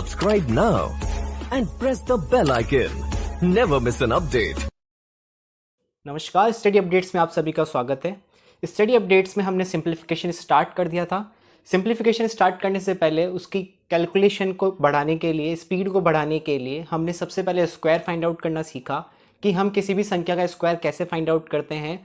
Subscribe now and press the bell icon. Never miss an update. नमस्कार, study updates में आप सभी का स्वागत है। स्टडी अपडेट्स में हमने सिंप्लीफिकेशन स्टार्ट कर दिया था। सिंप्लीफिकेशन स्टार्ट करने से पहले उसकी कैलकुलेशन को बढ़ाने के लिए, स्पीड को बढ़ाने के लिए हमने सबसे पहले स्क्वायर फाइंड आउट करना सीखा कि हम किसी भी संख्या का स्क्वायर कैसे फाइंड आउट करते हैं,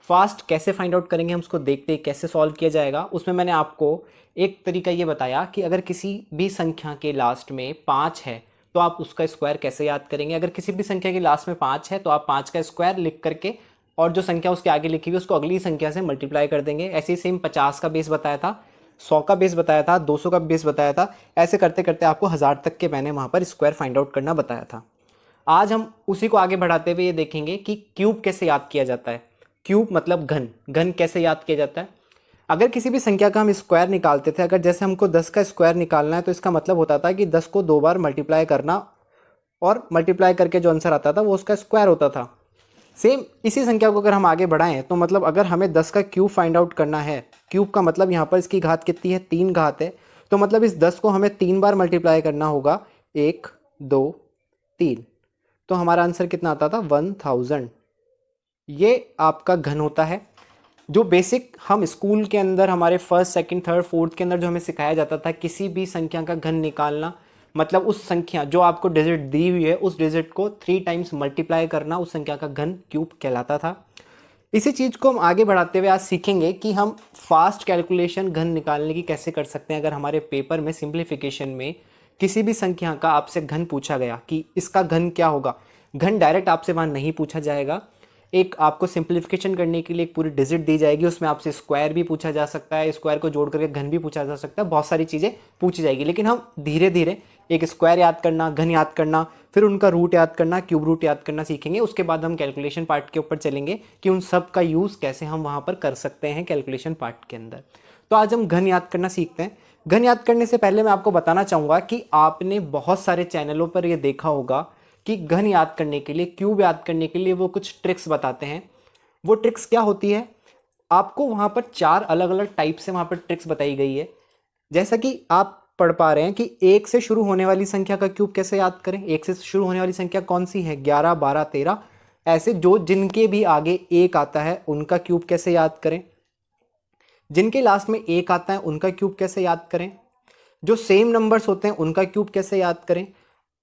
फास्ट कैसे फाइंड आउट करेंगे, हम उसको देखते ही कैसे सॉल्व किया जाएगा। उसमें मैंने आपको एक तरीका ये बताया कि अगर किसी भी संख्या के लास्ट में 5 है तो आप उसका स्क्वायर कैसे याद करेंगे। अगर किसी भी संख्या के लास्ट में 5 है तो आप 5 का स्क्वायर लिख करके और जो संख्या उसके आगे लिखी हुई उसको अगली संख्या से मल्टीप्लाई कर देंगे। ऐसे ही सेम 50 का बेस बताया था, 100 का बेस बताया था, 200 का बेस बताया था। ऐसे करते करते आपको 1000 तक के मैंने वहाँ पर स्क्वायर फाइंड आउट करना बताया था। आज हम उसी को आगे बढ़ाते हुए ये देखेंगे कि क्यूब कैसे याद किया जाता है। क्यूब मतलब घन, घन कैसे याद किया जाता है। अगर किसी भी संख्या का हम स्क्वायर निकालते थे, अगर जैसे हमको 10 का स्क्वायर निकालना है तो इसका मतलब होता था कि 10 को 2 बार मल्टीप्लाई करना और मल्टीप्लाई करके जो आंसर आता था वो उसका स्क्वायर होता था। सेम इसी संख्या को अगर हम आगे बढ़ाएं तो मतलब अगर हमें 10 का क्यूब फाइंड आउट करना है, क्यूब का मतलब यहाँ पर इसकी घात कितनी है, 3 घात है, तो मतलब इस 10 को हमें 3 बार मल्टीप्लाई करना होगा, 1 2 3, तो हमारा आंसर कितना आता था, 1000। ये आपका घन होता है। जो बेसिक हम स्कूल के अंदर हमारे फर्स्ट सेकंड थर्ड फोर्थ के अंदर जो हमें सिखाया जाता था, किसी भी संख्या का घन निकालना मतलब उस संख्या जो आपको डिजिट दी हुई है उस डिजिट को 3 टाइम्स मल्टीप्लाई करना, उस संख्या का घन क्यूब कहलाता था। इसी चीज़ को हम आगे बढ़ाते हुए आज सीखेंगे कि हम फास्ट कैलकुलेशन घन निकालने की कैसे कर सकते हैं। अगर हमारे पेपर में सिंप्लीफिकेशन में किसी भी संख्या का आपसे घन पूछा गया कि इसका घन क्या होगा, घन डायरेक्ट आपसे वहाँ नहीं पूछा जाएगा। एक आपको सिंप्लीफिकेशन करने के लिए एक पूरी डिजिट दी जाएगी, उसमें आपसे स्क्वायर भी पूछा जा सकता है, स्क्वायर को जोड़ करके घन भी पूछा जा सकता है, बहुत सारी चीज़ें पूछी जाएगी। लेकिन हम धीरे धीरे एक स्क्वायर याद करना, घन याद करना, फिर उनका रूट याद करना, क्यूब रूट याद करना सीखेंगे। उसके बाद हम कैलकुलेशन पार्ट के ऊपर चलेंगे कि उन सब का यूज़ कैसे हम वहाँ पर कर सकते हैं कैलकुलेशन पार्ट के अंदर। तो आज हम घन याद करना सीखते हैं। घन याद करने से पहले मैं आपको बताना चाहूँगा कि आपने बहुत सारे चैनलों पर यह देखा होगा कि घन याद करने के लिए, क्यूब याद करने के लिए वो कुछ ट्रिक्स बताते हैं। वो ट्रिक्स क्या होती है, आपको वहाँ पर 4 अलग अलग टाइप से वहाँ पर ट्रिक्स बताई गई है। जैसा कि आप पढ़ पा रहे हैं कि 1 से शुरू होने वाली संख्या का क्यूब कैसे याद करें। 1 से शुरू होने वाली संख्या कौन सी है, 11 12 13, ऐसे जो जिनके भी आगे 1 आता है उनका क्यूब कैसे याद करें। जिनके लास्ट में 1 आता है उनका क्यूब कैसे याद करें। जो सेम नंबर्स होते हैं उनका क्यूब कैसे याद करें।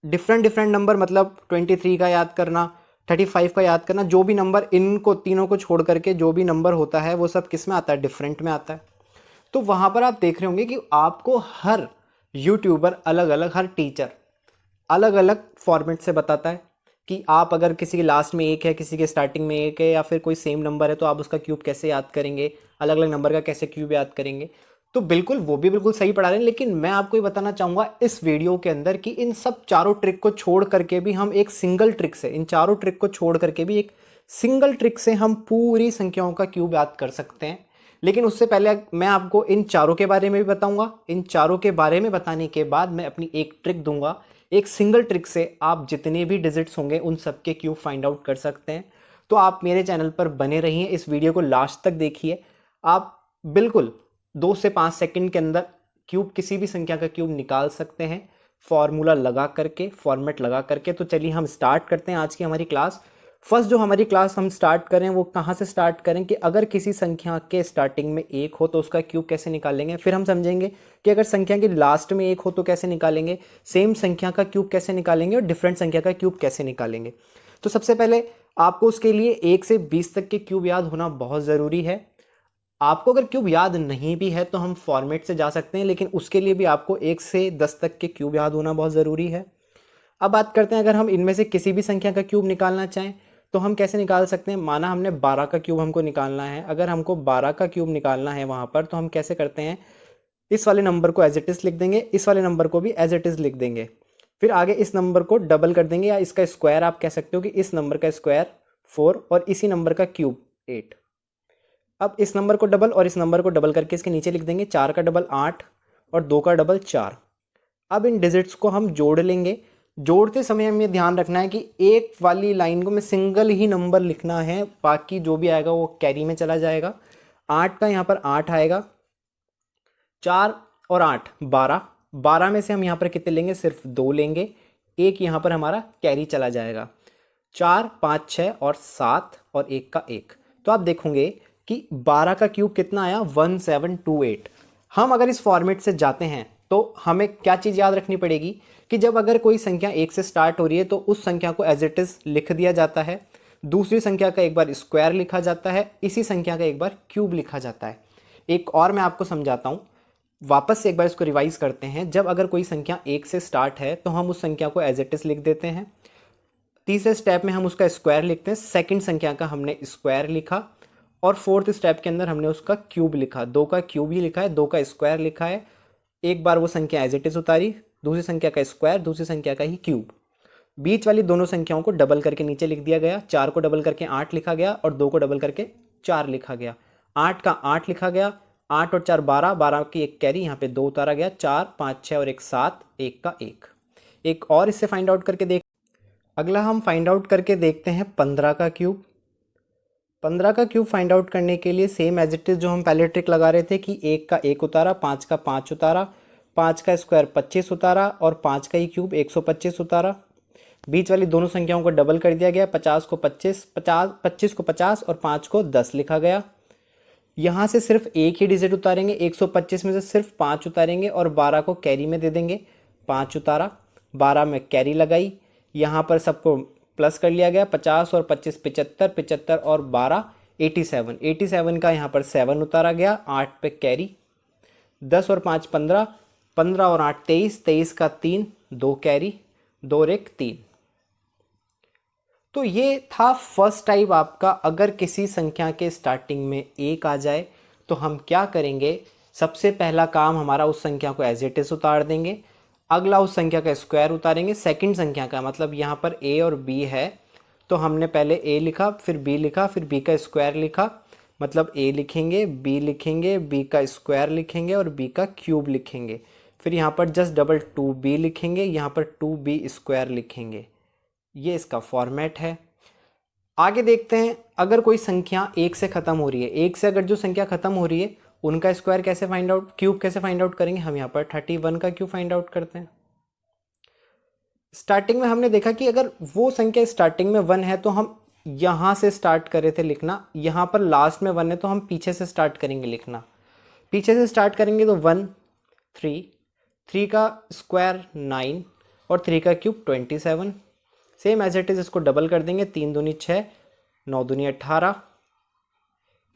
डिफरेंट नंबर मतलब 23 का याद करना, 35 का याद करना, जो भी नंबर इनको तीनों को छोड़ करके जो भी नंबर होता है वो सब किस में आता है, डिफरेंट में आता है। तो वहाँ पर आप देख रहे होंगे कि आपको हर यूट्यूबर अलग अलग, हर टीचर अलग अलग फॉर्मेट से बताता है कि आप अगर किसी के लास्ट में 1 है, किसी के स्टार्टिंग में 1 है, या फिर कोई सेम नंबर है तो आप उसका क्यूब कैसे याद करेंगे, अलग अलग नंबर का कैसे क्यूब याद करेंगे। तो बिल्कुल वो भी बिल्कुल सही पढ़ा रहे हैं, लेकिन मैं आपको ये बताना चाहूँगा इस वीडियो के अंदर कि इन सब चारों ट्रिक को छोड़ करके भी हम एक सिंगल ट्रिक से, इन चारों ट्रिक को छोड़ करके भी एक सिंगल ट्रिक से हम पूरी संख्याओं का क्यूब याद कर सकते हैं। लेकिन उससे पहले मैं आपको इन चारों के बारे में भी बताऊंगा। इन चारों के बारे में बताने के बाद मैं अपनी एक ट्रिक दूंगा। एक सिंगल ट्रिक से आप जितने भी डिजिट्स होंगे उन सब के क्यूब फाइंड आउट कर सकते हैं। तो आप मेरे चैनल पर बने रहिए, इस वीडियो को लास्ट तक देखिए। आप बिल्कुल 2 से 5 सेकंड के अंदर क्यूब, किसी भी संख्या का क्यूब निकाल सकते हैं फॉर्मूला लगा करके, फॉर्मेट लगा करके। तो चलिए हम स्टार्ट करते हैं आज की हमारी क्लास। फर्स्ट जो हमारी क्लास हम स्टार्ट करें वो कहाँ से स्टार्ट करें कि अगर किसी संख्या के स्टार्टिंग में 1 हो तो उसका क्यूब कैसे निकालेंगे। फिर हम समझेंगे कि अगर संख्या के लास्ट में 1 हो तो कैसे निकालेंगे, सेम संख्या का क्यूब कैसे निकालेंगे और डिफरेंट संख्या का क्यूब कैसे निकालेंगे। तो सबसे पहले आपको उसके लिए 1 से 20 तक के क्यूब याद होना बहुत ज़रूरी है। आपको अगर क्यूब याद नहीं भी है तो हम फॉर्मेट से जा सकते हैं, लेकिन उसके लिए भी आपको 1 से 10 तक के क्यूब याद होना बहुत ज़रूरी है। अब बात करते हैं अगर हम इनमें से किसी भी संख्या का क्यूब निकालना चाहें तो हम कैसे निकाल सकते हैं। माना हमने 12 का क्यूब हमको निकालना है, अगर हमको 12 का क्यूब निकालना है वहाँ पर, तो हम कैसे करते हैं, इस वाले नंबर को एज इट इज़ लिख देंगे, इस वाले नंबर को भी एज इट इज़ लिख देंगे, फिर आगे इस नंबर को डबल कर देंगे, या इसका स्क्वायर आप कह सकते हो कि इस नंबर का स्क्वायर 4 और इसी नंबर का क्यूब 8। अब इस नंबर को डबल और इस नंबर को डबल करके इसके नीचे लिख देंगे, 4 का डबल 8 और 2 का डबल 4। अब इन डिजिट्स को हम जोड़ लेंगे। जोड़ते समय हमें ध्यान रखना है कि एक वाली लाइन को में सिंगल ही नंबर लिखना है, बाकी जो भी आएगा वो कैरी में चला जाएगा। 8 का यहाँ पर 8 आएगा, 4 और 8 12, 12 में से हम यहाँ पर कितने लेंगे, सिर्फ 2 लेंगे, एक यहाँ पर हमारा कैरी चला जाएगा, 4 5 6 और 7 और 1 का 1। तो आप देखोगे कि 12 का क्यूब कितना आया, 1728। हम अगर इस फॉर्मेट से जाते हैं तो हमें क्या चीज़ याद रखनी पड़ेगी कि जब अगर कोई संख्या 1 से स्टार्ट हो रही है तो उस संख्या को एज इट इज़ लिख दिया जाता है, दूसरी संख्या का एक बार स्क्वायर लिखा जाता है, इसी संख्या का एक बार क्यूब लिखा जाता है। एक और मैं आपको समझाता हूँ, वापस से एक बार इसको रिवाइज करते हैं। जब अगर कोई संख्या 1 से स्टार्ट है तो हम उस संख्या को एज इट इज़ लिख देते हैं, तीसरे स्टेप में हम उसका स्क्वायर लिखते हैं, सेकंड संख्या का हमने स्क्वायर लिखा, और फोर्थ स्टेप के अंदर हमने उसका क्यूब लिखा, 2 का क्यूब ही लिखा है, 2 का स्क्वायर लिखा है, एक बार वो संख्या एज इट इज़ उतारी, दूसरी संख्या का स्क्वायर, दूसरी संख्या का ही क्यूब, बीच वाली दोनों संख्याओं को डबल करके नीचे लिख दिया गया, 4 को डबल करके 8 लिखा गया और 2 को डबल करके 4 लिखा गया, 8 का 8 लिखा गया, 8 और 4 12, 12 की एक कैरी, यहाँ पे 2 उतारा गया, 4 5 6 और 1 7, 1 का 1। एक और इससे फाइंड आउट करके देख, अगला हम फाइंड आउट करके देखते हैं 15 का क्यूब। 15 का क्यूब फाइंड आउट करने के लिए सेम एज इट इज़ जो हम पहले ट्रिक लगा रहे थे कि 1 का 1 उतारा, 5 का 5 उतारा, 5 का स्क्वायर 25 उतारा और 5 का ही क्यूब 125 उतारा, बीच वाली दोनों संख्याओं को डबल कर दिया गया, 50 को 25, 25 को 50 और 5 को 10 लिखा गया। यहाँ से सिर्फ एक ही डिजिट उतारेंगे, 125 में से सिर्फ 5 उतारेंगे और 12 को कैरी में दे देंगे, 5 उतारा, 12 में कैरी लगाई, यहाँ पर सबको प्लस कर लिया गया, 50 और 25 75, 75 और 12 87, 87 का यहाँ पर 7 उतारा गया, 8 पे कैरी, 10 और 5 15, 15 और 8 23, 23 का 3, 2 कैरी, 2 और 1 3। तो ये था फर्स्ट टाइप आपका। अगर किसी संख्या के स्टार्टिंग में 1 आ जाए तो हम क्या करेंगे, सबसे पहला काम हमारा उस संख्या को एज इट इज उतार देंगे, अगला उस संख्या का स्क्वायर उतारेंगे, सेकंड संख्या का, मतलब यहाँ पर a और b है तो हमने पहले a लिखा, फिर b लिखा, फिर b का स्क्वायर लिखा, मतलब a लिखेंगे, b लिखेंगे, b का स्क्वायर लिखेंगे और b का क्यूब लिखेंगे, फिर यहाँ पर जस्ट डबल 2b लिखेंगे, यहाँ पर 2b स्क्वायर लिखेंगे। ये इसका फॉर्मेट है। आगे देखते हैं, अगर कोई संख्या 1 से ख़त्म हो रही है, 1 से अगर जो संख्या ख़त्म हो रही है उनका स्क्वायर कैसे फाइंड आउट, क्यूब कैसे फाइंड आउट करेंगे, हम यहाँ पर 31 का क्यूब फाइंड आउट करते हैं। स्टार्टिंग में हमने देखा कि अगर वो संख्या स्टार्टिंग में 1 है तो हम यहाँ से स्टार्ट कर रहे थे लिखना, यहाँ पर लास्ट में 1 है तो हम पीछे से स्टार्ट करेंगे लिखना, पीछे से स्टार्ट करेंगे तो 1 3, 3 का स्क्वायर 9 और 3 का cube 27, same as it is इसको डबल कर देंगे, 3 दूनी 6, 9 दूनी 18,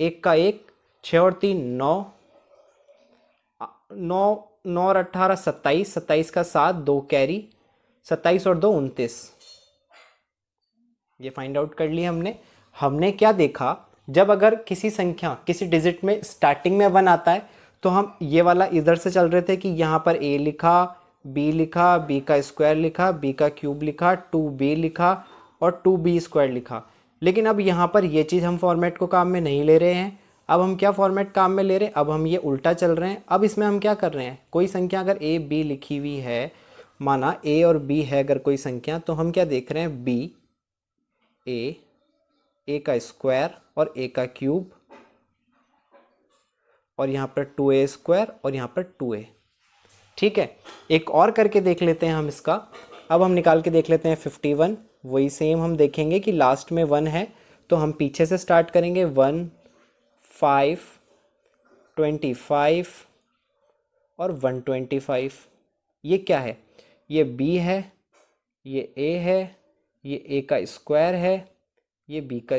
1 का 1, 6 और 3 9, 9 और 18 27, 27 का 7, 2 कैरी, 27 और 2 29। ये फाइंड आउट कर लिया हमने। हमने क्या देखा, जब अगर किसी संख्या किसी डिजिट में स्टार्टिंग में 1 आता है तो हम ये वाला इधर से चल रहे थे कि यहाँ पर a लिखा, b लिखा, b का स्क्वायर लिखा, b का क्यूब लिखा, 2b लिखा और 2b स्क्वायर लिखा। लेकिन अब यहाँ पर ये चीज़ हम फॉर्मेट को काम में नहीं ले रहे हैं। अब हम क्या फॉर्मेट काम में ले रहे हैं, अब हम ये उल्टा चल रहे हैं। अब इसमें हम क्या कर रहे हैं, कोई संख्या अगर a b लिखी हुई है, माना a और b है अगर कोई संख्या, तो हम क्या देख रहे हैं, b a का स्क्वायर और a का क्यूब और यहाँ पर 2a स्क्वायर और यहाँ पर 2a। ठीक है, एक और करके देख लेते हैं हम इसका। अब हम निकाल के देख लेते हैं 51, वही सेम हम देखेंगे कि लास्ट में 1 है तो हम पीछे से स्टार्ट करेंगे, 1 5 25 और 125। ये क्या है, ये b है, ये a है, ये a का स्क्वायर है, ये b का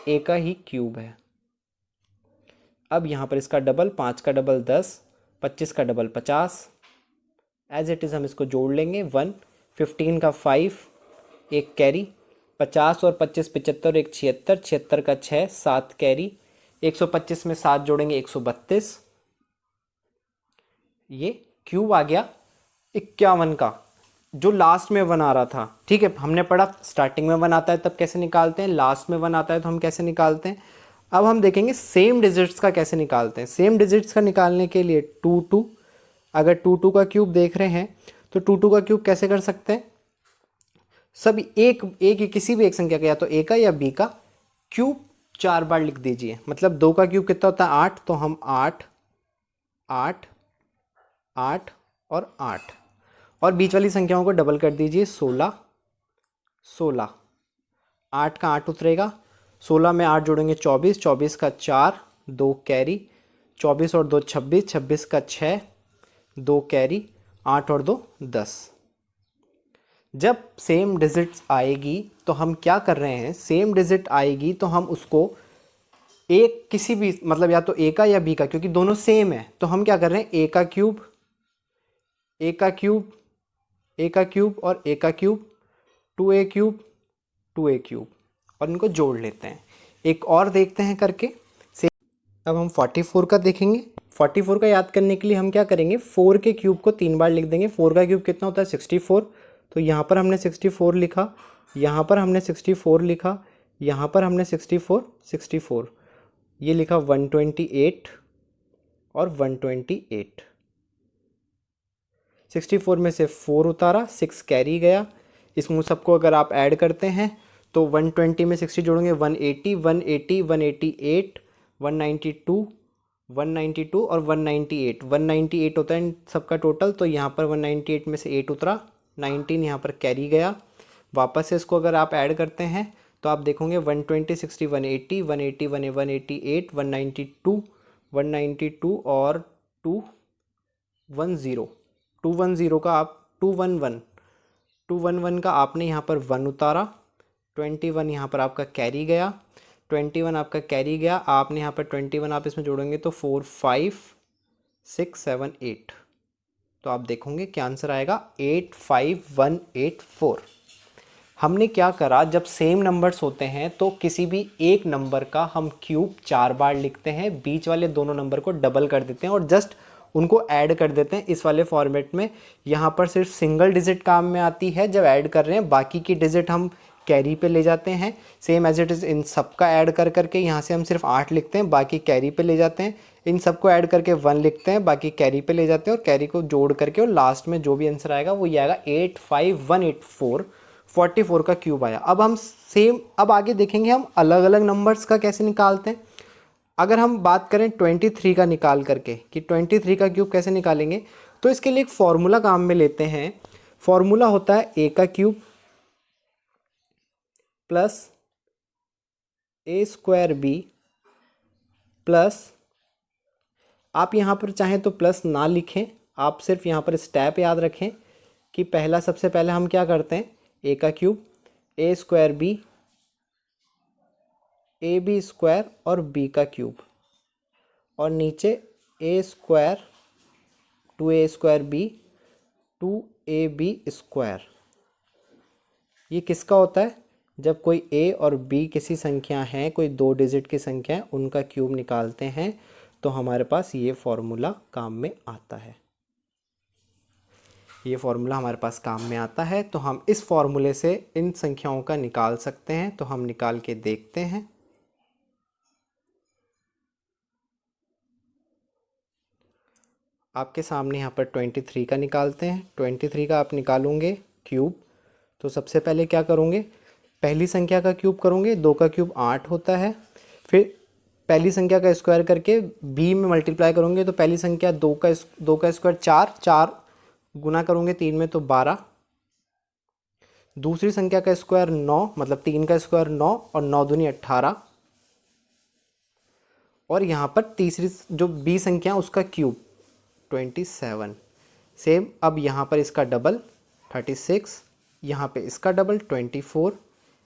a का ही क्यूब है। अब यहाँ पर इसका डबल, 5 का डबल 10, 25 का डबल 50, एज इट इज़ हम इसको जोड़ लेंगे, 1 15 का 5, एक कैरी, 50 और 25 75, एक 76, 76 का 6, 7 कैरी, 125 में 7 जोड़ेंगे 132। ये क्यूब आ गया 51 का, जो लास्ट में 1 आ रहा था। ठीक है, हमने पढ़ा स्टार्टिंग में 1 आता है तब कैसे निकालते हैं, लास्ट में 1 आता है तो हम कैसे निकालते हैं। अब हम देखेंगे सेम डिजिट्स का कैसे निकालते हैं। सेम डिजिट्स का निकालने के लिए 2 2, अगर 2 2 का क्यूब देख रहे हैं तो 2 2 का क्यूब कैसे कर सकते हैं, सभी एक किसी भी एक संख्या का, या तो a का या b का क्यूब 4 बार लिख दीजिए। मतलब 2 का क्यूब कितना होता है, 8, तो हम 8 8 8 और 8, और बीच वाली संख्याओं को डबल कर दीजिए 16, 16, 8 का 8 उतरेगा, 16 में 8 जोड़ेंगे 24, 24 का 4, 2 कैरी, 24 और 2 26, 26 का 6, 2 कैरी, 8 और 2 10। जब सेम डिजिट्स आएगी तो हम क्या कर रहे हैं, सेम डिजिट आएगी तो हम उसको एक किसी भी मतलब या तो ए का या बी का, क्योंकि दोनों सेम है तो हम क्या कर रहे हैं, ए का क्यूब, ए का क्यूब, ए का क्यूब और ए का cube, 2a cube, 2a cube, और इनको जोड़ लेते हैं। एक और देखते हैं करके। से अब हम 44 का देखेंगे। 44 का याद करने के लिए हम क्या करेंगे, 4 के क्यूब को 3 बार लिख देंगे। 4 का क्यूब कितना होता है 64, तो यहाँ पर हमने 64 लिखा, यहाँ पर हमने 64 लिखा, यहाँ पर हमने 64, 64, ये लिखा 128 और 128। 64 में से 4 उतारा, 6 कैरी गया। इसमें सबको अगर आप ऐड करते हैं तो 120 में 60 जोड़ेंगे 180, 180, 188, 192, 192 और 198। 198 होता है इन सबका टोटल, तो यहाँ पर 198 में से 8 उतरा, 19 यहाँ पर कैरी गया। वापस से इसको अगर आप ऐड करते हैं तो आप देखोगे 120, 60, 180, 180, 188, 192, 192 और 210, 210 का आप 211, 211 का आपने यहाँ पर 1 उतारा, 21 यहाँ पर आपका कैरी गया, 21 आपका कैरी गया, आपने यहाँ पर 21 आप इसमें जोड़ेंगे तो 4, 5, 6, 7, 8, तो आप देखोगे क्या आंसर आएगा 85184। हमने क्या करा, जब सेम नंबर्स होते हैं तो किसी भी एक नंबर का हम क्यूब 4 बार लिखते हैं, बीच वाले दोनों नंबर को डबल कर देते हैं और जस्ट उनको ऐड कर देते हैं इस वाले फॉर्मेट में। यहाँ पर सिर्फ सिंगल डिजिट काम में आती है जब ऐड कर रहे हैं, बाकी की डिजिट हम कैरी पे ले जाते हैं। सेम एज इट इज़ इन सब का ऐड कर करके यहाँ से हम सिर्फ 8 लिखते हैं, बाकी कैरी पे ले जाते हैं। इन सबको ऐड करके 1 लिखते हैं, बाकी कैरी पे ले जाते हैं और कैरी को जोड़ करके और लास्ट में जो भी आंसर आएगा वो ये आएगा 85184। 44 का क्यूब आया। अब हम सेम, अब आगे देखेंगे हम अलग अलग नंबर्स का कैसे निकालते हैं। अगर हम बात करें 23 का निकाल करके कि 23 का क्यूब कैसे निकालेंगे, तो इसके लिए एक फॉर्मूला काम में लेते हैं। फॉर्मूला होता है ए का क्यूब प्लस ए स्क्वायर बी प्लस, आप यहाँ पर चाहें तो प्लस ना लिखें, आप सिर्फ यहाँ पर स्टेप याद रखें कि पहला सबसे पहले हम क्या करते हैं, ए का cube, A square B, A B square और बी का क्यूब, और नीचे A square 2a square B 2ab square. ये किसका होता है, जब कोई a और b किसी संख्या हैं, कोई 2 डिजिट की संख्या है, उनका क्यूब निकालते हैं तो हमारे पास ये फॉर्मूला काम में आता है। ये फॉर्मूला हमारे पास काम में आता है, तो हम इस फॉर्मूले से इन संख्याओं का निकाल सकते हैं। तो हम निकाल के देखते हैं। आपके सामने यहाँ पर 23 का निकालते हैं। 23 का आप निकालोगे क्यूब, तो सबसे पहले क्या करोगे, पहली संख्या का क्यूब करोगे, 2 का क्यूब 8 होता है। फिर पहली संख्या का स्क्वायर करके b में मल्टीप्लाई करोगे तो पहली संख्या 2 का स्क्वायर 4, 4 गुना करोगे 3 में तो 12। दूसरी संख्या का स्क्वायर 9, मतलब 3 का स्क्वायर 9 और 9 दूनी 18। और यहाँ पर तीसरी जो b संख्या उसका क्यूब 27। सेम अब यहाँ पर इसका डबल 36, यहाँ पे इसका डबल 24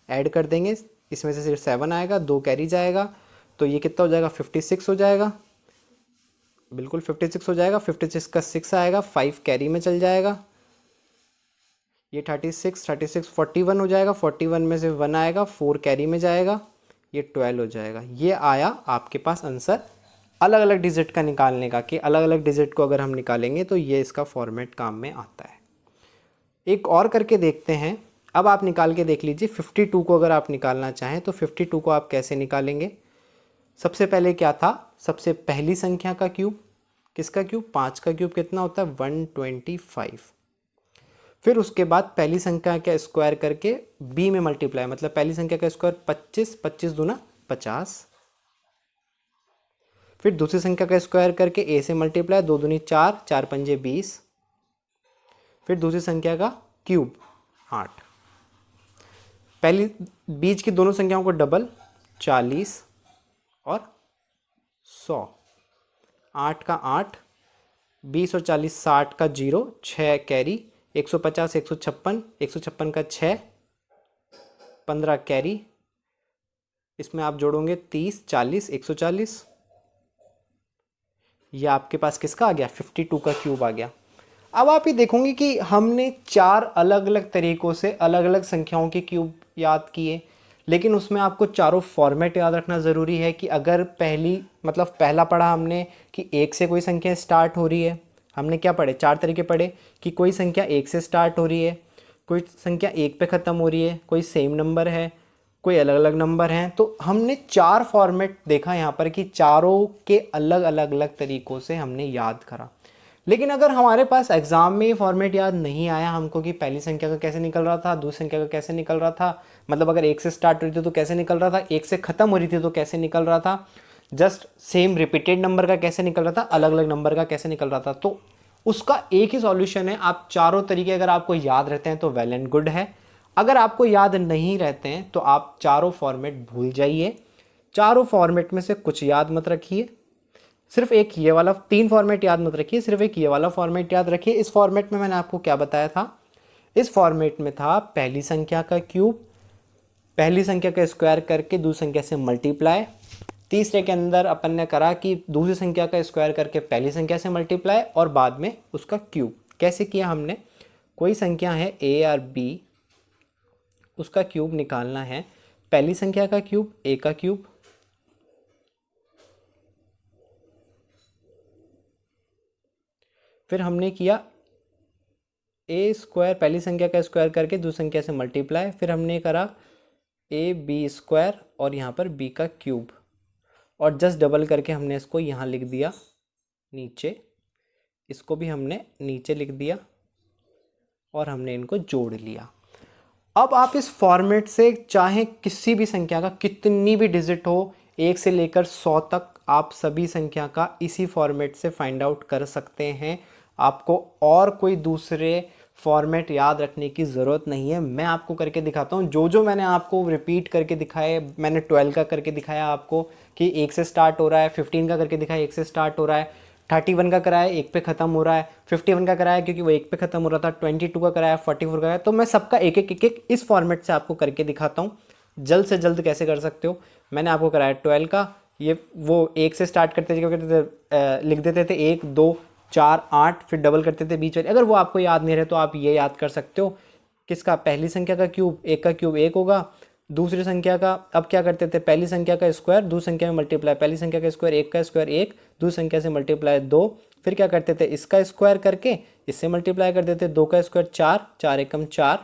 ऐड कर देंगे, इसमें से सिर्फ 7 आएगा, 2 कैरी जाएगा, तो ये कितना हो जाएगा 56 हो जाएगा, बिल्कुल 56 हो जाएगा। 56 का 6 आएगा, 5 कैरी में चल जाएगा, ये 36 41 हो जाएगा, 41 में से 1 आएगा, 4 कैरी में जाएगा, ये 12 हो जाएगा। ये आया आपके पास आंसर अलग अलग डिजिट का निकालने का, कि अलग अलग डिजिट को अगर हम निकालेंगे तो ये इसका फॉर्मेट काम में आता है। एक और करके देखते हैं। अब आप निकाल के देख लीजिए 52 को अगर आप निकालना चाहें तो 52 को आप कैसे निकालेंगे। सबसे पहले क्या था, सबसे पहली संख्या का क्यूब, किसका क्यूब, 5 का क्यूब कितना होता है 125। फिर उसके बाद पहली संख्या का स्क्वायर करके b में मल्टीप्लाई, मतलब पहली संख्या का स्क्वायर 25, 25 दूना 50। फिर दूसरी संख्या का स्क्वायर करके a से मल्टीप्लाई, 2 दूनी 4, 4 पंजे 20। फिर दूसरी संख्या का क्यूब 8, पहली बीच की दोनों संख्याओं को डबल 40 और 100, 8 का 8, 20 और 40 60 का 0, 6 कैरी, 150 156, 156 का 6, 15 कैरी, इसमें आप जोड़ोगे 30 40 140, ये आपके पास किसका आ गया 52 का क्यूब आ गया। अब आप ये देखोगे कि हमने 4 अलग अलग तरीकों से अलग अलग संख्याओं के क्यूब याद किए, लेकिन उसमें आपको चारों फॉर्मेट याद रखना ज़रूरी है कि अगर पहला पढ़ा हमने कि 1 से कोई संख्या स्टार्ट हो रही है, हमने क्या पढ़े 4 तरीके पढ़े कि कोई संख्या 1 से स्टार्ट हो रही है, कोई संख्या 1 पे ख़त्म हो रही है, कोई सेम नंबर है, कोई अलग अलग नंबर हैं। तो हमने 4 फॉर्मेट देखा यहाँ पर कि चारों के अलग अलग तरीक़ों से हमने याद करा। लेकिन अगर हमारे पास एग्ज़ाम में ये फॉर्मेट याद नहीं आया हमको कि पहली संख्या का कैसे निकल रहा था, दूसरी संख्या का कैसे निकल रहा था, मतलब अगर 1 से स्टार्ट हो रही थी तो कैसे निकल रहा था, 1 से ख़त्म हो रही थी तो कैसे निकल रहा था, जस्ट सेम रिपीटेड नंबर का कैसे निकल रहा था, अलग अलग नंबर का कैसे निकल रहा था, तो उसका एक ही सॉल्यूशन है। आप चारों तरीके अगर आपको याद रहते हैं तो वेल एंड गुड है, अगर आपको याद नहीं रहते हैं तो आप चारों फॉर्मेट भूल जाइए। चारों फॉर्मेट में से कुछ याद मत रखिए, सिर्फ एक ये वाला 3 फॉर्मेट याद मत रखिए, सिर्फ एक ये वाला फॉर्मेट याद रखिए। इस फॉर्मेट में मैंने आपको क्या बताया था, इस फॉर्मेट में था पहली संख्या का क्यूब, पहली संख्या का स्क्वायर करके दूसरी संख्या से मल्टीप्लाई, तीसरे के अंदर अपन ने करा कि दूसरी संख्या का स्क्वायर करके पहली संख्या से मल्टीप्लाई और बाद में उसका क्यूब। कैसे किया हमने, कोई संख्या है ए और बी, उसका क्यूब निकालना है, पहली संख्या का क्यूब ए का क्यूब, फिर हमने किया ए स्क्वायर पहली संख्या का स्क्वायर करके दूसरी संख्या से मल्टीप्लाई, फिर हमने करा ए बी स्क्वायर और यहाँ पर बी का क्यूब, और जस्ट डबल करके हमने इसको यहाँ लिख दिया नीचे, इसको भी हमने नीचे लिख दिया और हमने इनको जोड़ लिया। अब आप इस फॉर्मेट से चाहे किसी भी संख्या का कितनी भी डिजिट हो, 1 से लेकर 100 तक, आप सभी संख्या का इसी फॉर्मेट से फाइंड आउट कर सकते हैं। आपको और कोई दूसरे फॉर्मेट याद रखने की ज़रूरत नहीं है। मैं आपको करके दिखाता हूँ, जो जो मैंने आपको रिपीट करके दिखाए, मैंने 12 का करके दिखाया आपको कि 1 से स्टार्ट हो रहा है, 15 का करके दिखाया 1 से स्टार्ट हो रहा है, 31 का कराया 1 पे ख़त्म हो रहा है, 51 का कराया क्योंकि वो 1 पे ख़त्म हो रहा था, 22 का कराया, 44 का कराया, तो मैं सबका एक एक इस फॉर्मेट से आपको करके दिखाता हूँ जल्द से जल्द कैसे कर सकते हो। मैंने आपको कराया 12 का, ये वो 1 से स्टार्ट करते थे, क्या करते थे, लिख देते थे 1 2 4 8, फिर डबल करते थे बीच में। अगर वो आपको याद नहीं रहे तो आप ये याद कर सकते हो, किसका पहली संख्या का क्यूब, 1 का क्यूब 1 होगा, दूसरी संख्या का अब क्या करते थे, पहली संख्या का स्क्वायर दूसरी संख्या में मल्टीप्लाई, पहली संख्या का स्क्वायर 1 का स्क्वायर 1, दूसरी संख्या से मल्टीप्लाई 2, फिर क्या करते थे इसका स्क्वायर करके इससे मल्टीप्लाई कर देते, 2 का स्क्वायर 4, 4 एकम 4,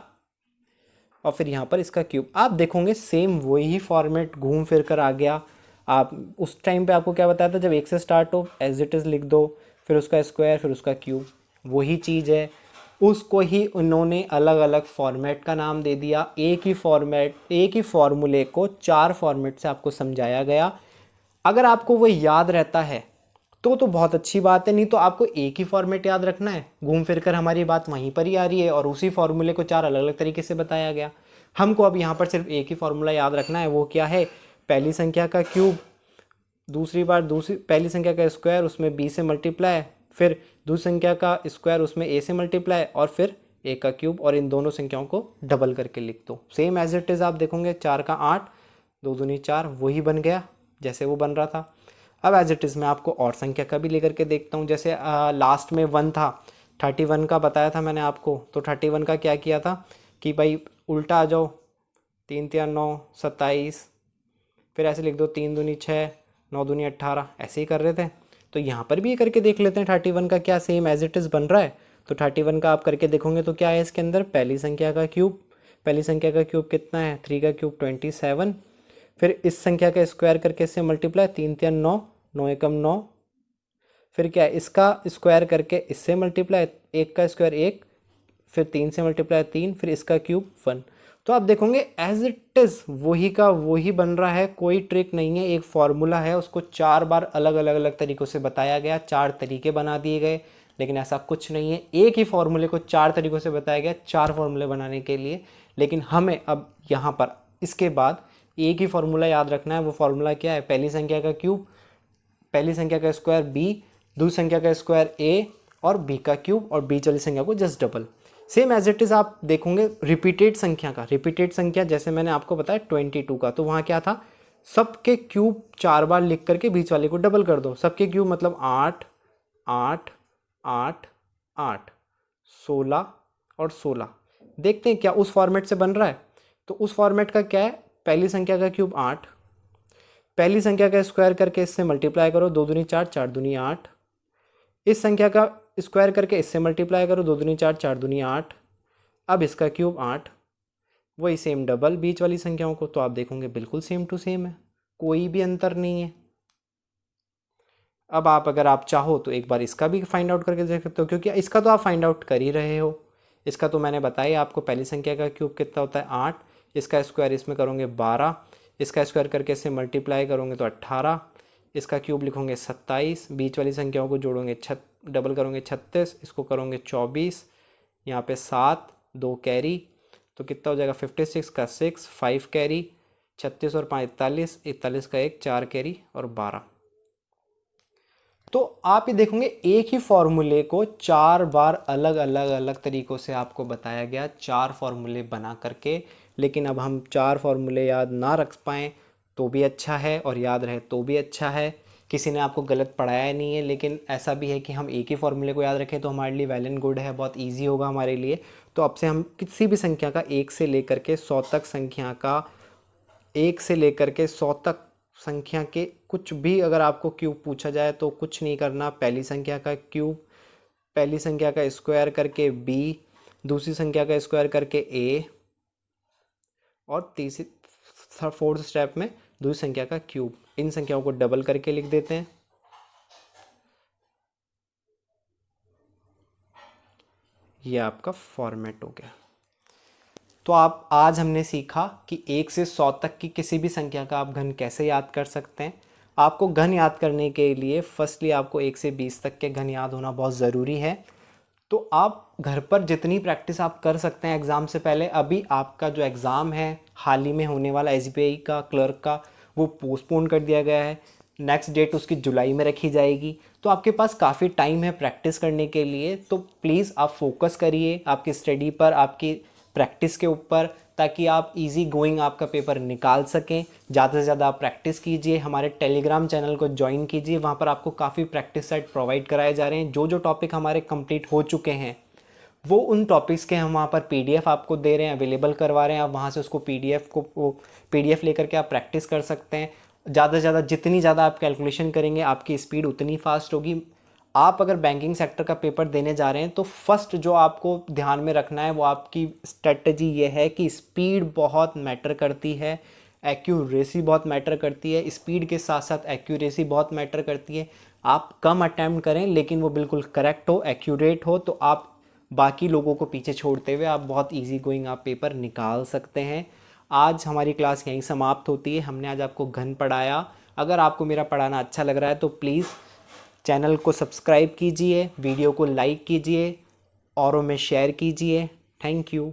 और फिर यहाँ पर इसका क्यूब। आप देखोगे सेम वही फॉर्मेट घूम फिर कर आ गया। आप उस टाइम पे आपको क्या बताया था, जब 1 से स्टार्ट हो एज इट इज़ लिख दो, फिर उसका स्क्वायर फिर उसका क्यूब, वही चीज़ है, उसको ही उन्होंने अलग अलग फॉर्मेट का नाम दे दिया। एक ही फॉर्मेट, एक ही फॉर्मूले को 4 फॉर्मेट से आपको समझाया गया। अगर आपको वो याद रहता है तो बहुत अच्छी बात है, नहीं तो आपको एक ही फॉर्मेट याद रखना है। घूम फिर कर हमारी बात वहीं पर ही आ रही है और उसी फॉर्मूले को 4 अलग अलग तरीके से बताया गया। हमको अब यहाँ पर सिर्फ एक ही फॉर्मूला याद रखना है, वो क्या है, पहली संख्या का क्यूब, दूसरी पहली संख्या का स्क्वायर उसमें b से मल्टीप्लाई, फिर दूसरी संख्या का स्क्वायर उसमें a से मल्टीप्लाई, और फिर a का क्यूब, और इन दोनों संख्याओं को डबल करके लिख दो। सेम एज इट इज़ आप देखोगे 4 का 8, 2 दूनी 4, वही बन गया जैसे वो बन रहा था। अब एज इट इज़ मैं आपको और संख्या का भी लेकर के देखता हूँ। जैसे लास्ट में 1 था, 31 का बताया था मैंने आपको, तो 31 का क्या किया था कि भाई उल्टा आ जाओ, 3 3 9 27, फिर ऐसे लिख दो 3 दूनी 6, 9 दूनी 18, ऐसे ही कर रहे थे। तो यहाँ पर भी ये करके देख लेते हैं 31 का क्या सेम एज इट इज़ बन रहा है। तो 31 का आप करके देखोगे तो क्या है इसके अंदर, पहली संख्या का क्यूब, पहली संख्या का क्यूब कितना है, 3 का क्यूब 27, फिर इस संख्या का स्क्वायर करके इससे मल्टीप्लाई, 3 3 9, 9 एकम 9, फिर क्या है इसका स्क्वायर करके इससे मल्टीप्लाई, 1 का स्क्वायर 1, फिर 3 से मल्टीप्लाई 3, फिर इसका क्यूब 1। तो आप देखोगे एज इट इज़ वही का वही बन रहा है, कोई ट्रिक नहीं है। एक फॉर्मूला है, उसको 4 बार अलग अलग तरीक़ों से बताया गया, 4 तरीके बना दिए गए, लेकिन ऐसा कुछ नहीं है। एक ही फॉर्मूले को 4 तरीक़ों से बताया गया, 4 फॉर्मूले बनाने के लिए। लेकिन हमें अब यहाँ पर इसके बाद एक ही फॉर्मूला याद रखना है। वो फॉर्मूला क्या है? पहली संख्या का क्यूब, पहली संख्या का स्क्वायर b, दूसरी संख्या का स्क्वायर a और b का क्यूब, और बीच वाली संख्या को just double. Same as it is आप देखोगे रिपीटेड संख्या का, रिपीटेड संख्या जैसे मैंने आपको बताया 22 का, तो वहाँ क्या था? सबके क्यूब 4 बार लिख करके बीच वाले को डबल कर दो। सबके क्यूब मतलब 8 8 8 8 16 और 16। देखते हैं क्या उस फॉर्मेट से बन रहा है। तो उस फॉर्मेट का क्या है? पहली संख्या का क्यूब 8, पहली संख्या का स्क्वायर करके इससे मल्टीप्लाई करो, 2 दूनी 4 4 दूनी 8। इस संख्या का स्क्वायर करके इससे मल्टीप्लाई करो, 2 दूनी 4 4 दूनी 8। अब इसका क्यूब 8, वही सेम डबल बीच वाली संख्याओं को। तो आप देखोगे बिल्कुल सेम टू सेम है, कोई भी अंतर नहीं है। अब आप अगर आप चाहो तो एक बार इसका भी फाइंड आउट करके देख सकते हो, क्योंकि इसका तो आप फाइंड आउट कर ही रहे हो। इसका तो मैंने बताया आपको, पहली संख्या का क्यूब कितना होता है? 8, इसका स्क्वायर इसमें करोगे 12, इसका स्क्वायर करके इससे मल्टीप्लाई करोगे तो 18, इसका क्यूब लिखोगे 27, बीच वाली संख्याओं को जोड़ोगे डबल करोगे 36, इसको करोगे 24, यहाँ पे 7 2 कैरी, तो कितना हो जाएगा? 56 का 6 5 कैरी, 36 और 5 41, 41 का 1 4 कैरी और 12। तो आप ये देखोगे एक ही फॉर्मूले को 4 बार अलग अलग अलग तरीक़ों से आपको बताया गया, 4 फॉर्मूले बना करके। लेकिन अब हम 4 फॉर्मूले याद ना रख पाएँ तो भी अच्छा है, और याद रहे तो भी अच्छा है। किसी ने आपको गलत पढ़ाया नहीं है, लेकिन ऐसा भी है कि हम एक ही फॉर्मूले को याद रखें तो हमारे लिए वेल एंड गुड है, बहुत ईजी होगा हमारे लिए। तो अब से हम किसी भी संख्या का 1 से लेकर के 100 तक संख्या का 1 से लेकर के 100 तक संख्या के कुछ भी अगर आपको क्यूब पूछा जाए तो कुछ नहीं करना। पहली संख्या का क्यूब, पहली संख्या का स्क्वायर करके b, दूसरी संख्या का स्क्वायर करके a, और तीसरी फोर्थ स्टेप में दूसरी संख्या का क्यूब। इन संख्याओं को डबल करके लिख देते हैं। ये आपका फॉर्मेट हो गया। तो आप आज हमने सीखा कि 1 से 100 तक की किसी भी संख्या का आप घन कैसे याद कर सकते हैं। आपको घन याद करने के लिए फर्स्टली आपको 1 से 20 तक के घन याद होना बहुत ज़रूरी है। तो आप घर पर जितनी प्रैक्टिस आप कर सकते हैं एग्ज़ाम से पहले, अभी आपका जो एग्ज़ाम है हाल ही में होने वाला SBI का क्लर्क का, वो पोस्टपोन कर दिया गया है। नेक्स्ट डेट उसकी जुलाई में रखी जाएगी। तो आपके पास काफ़ी टाइम है प्रैक्टिस करने के लिए। तो प्लीज़ आप फोकस करिए आपकी स्टडी पर, आपकी प्रैक्टिस के ऊपर, ताकि आप इजी गोइंग आपका पेपर निकाल सकें। ज़्यादा से ज़्यादा आप प्रैक्टिस कीजिए। हमारे टेलीग्राम चैनल को ज्वाइन कीजिए, वहाँ पर आपको काफ़ी प्रैक्टिस सेट प्रोवाइड कराए जा रहे हैं। जो जो टॉपिक हमारे कंप्लीट हो चुके हैं वो उन टॉपिक्स के हम वहाँ पर PDF आपको दे रहे हैं, अवेलेबल करवा रहे हैं। आप वहाँ से उसको PDF लेकर के आप प्रैक्टिस कर सकते हैं। ज़्यादा से ज़्यादा जितनी ज़्यादा आप कैलकुलेशन करेंगे आपकी स्पीड उतनी फास्ट होगी। आप अगर बैंकिंग सेक्टर का पेपर देने जा रहे हैं तो फर्स्ट जो आपको ध्यान में रखना है वो आपकी स्ट्रेटजी ये है कि स्पीड बहुत मैटर करती है, एक्यूरेसी बहुत मैटर करती है। स्पीड के साथ साथ एक्यूरेसी बहुत मैटर करती है। आप कम अटैम्प्ट करें लेकिन वो बिल्कुल करेक्ट हो, एक्यूरेट हो, तो आप बाकी लोगों को पीछे छोड़ते हुए आप बहुत इजी गोइंग आप पेपर निकाल सकते हैं। आज हमारी क्लास यहीं समाप्त होती है। हमने आज आपको घन पढ़ाया। अगर आपको मेरा पढ़ाना अच्छा लग रहा है तो प्लीज़ चैनल को सब्सक्राइब कीजिए, वीडियो को लाइक कीजिए, औरों में शेयर कीजिए। Thank you.